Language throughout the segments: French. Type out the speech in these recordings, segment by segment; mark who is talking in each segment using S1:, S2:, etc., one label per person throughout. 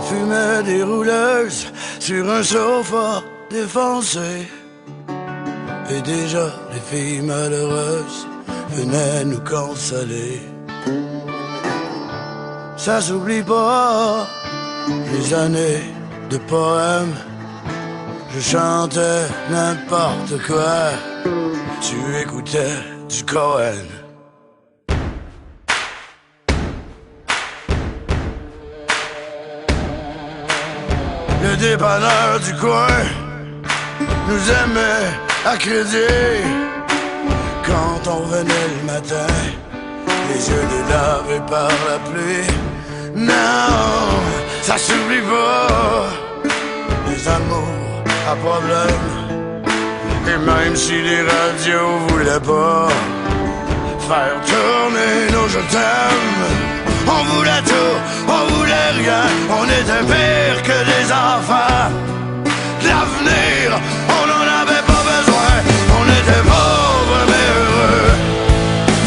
S1: fumait des rouleuses sur un sofa défoncé. Et déjà les filles malheureuses venaient nous consoler. Ça s'oublie pas, les années de poèmes. Je chantais n'importe quoi, tu écoutais du Cohen. Le dépanneur du coin nous aimait à crédit. Quand on venait le matin, les yeux délavés par la pluie. Non, ça s'oublie pas, les amours à problème. Et même si les radios voulaient pas faire tourner nos je t'aime, on voulait tout, on voulait rien. On était pire que des enfants. L'avenir, on n'en avait pas besoin. On était pauvres mais heureux.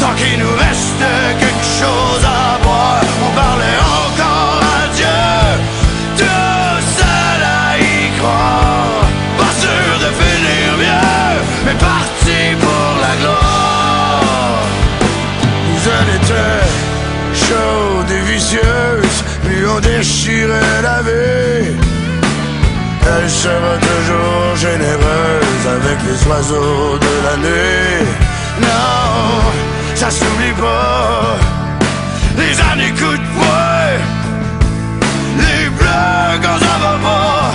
S1: Tant qu'il nous restait quelque chose à boire, on parlait encore à Dieu. Tout seul à y croire. Pas sûr de finir bien, mais parti pour la gloire. Nous en étions chaudes et vicieuses, puis on déchirait la vie. Elle sera toujours généreuse avec les oiseaux de la nuit. Non, ça s'oublie pas, les années coup de poing, les bleus quand ça va pas,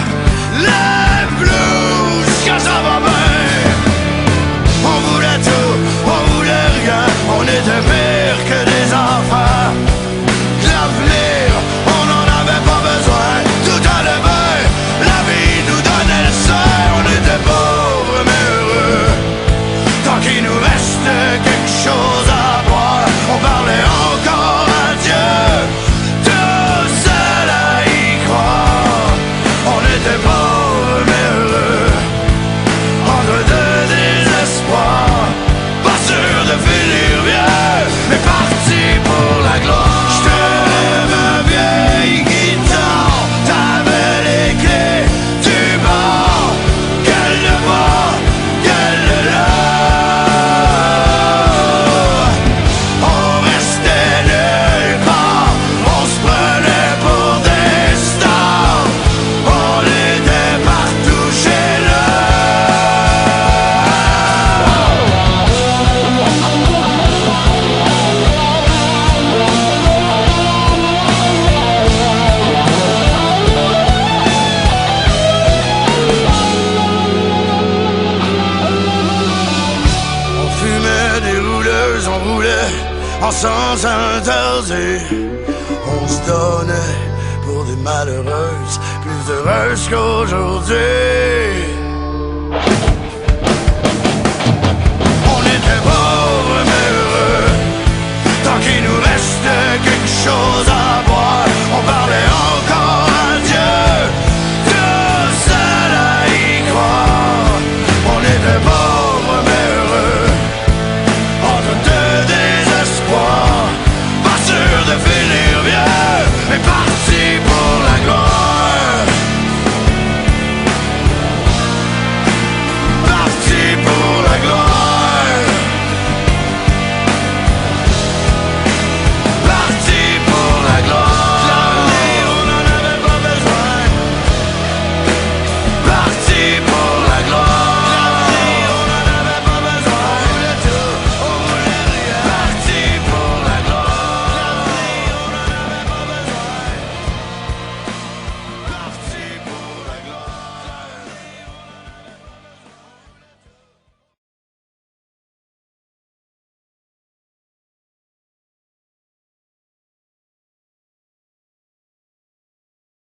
S1: les blues quand ça va bien. On voulait tout, on voulait rien, on était pire que des enfants. L'avenir, on n'en avait pas besoin, tout allait bien, la vie nous donnait le sein. On était pauvres mais heureux, tant qu'il nous restait quelque chose à boire, on parlait encore à Dieu, tout seul à y croire. On était pauvres mais heureux, entre deux désespoirs, pas sûr de finir bien, mais parti pour la gloire. J'étais ma vieille guitare, t'avais les clés du bar, qu'elle ne va, qu'elle ne l'a. On restait nulle part, on se prenait pour des stars, on était partout chez l'heure. On fumait des rouleuses, on roulait en sens interdit. On se donnait pour des malheureuses, plus heureuses qu'aujourd'hui. On était pauvres mais heureux, tant qu'il nous restait quelque chose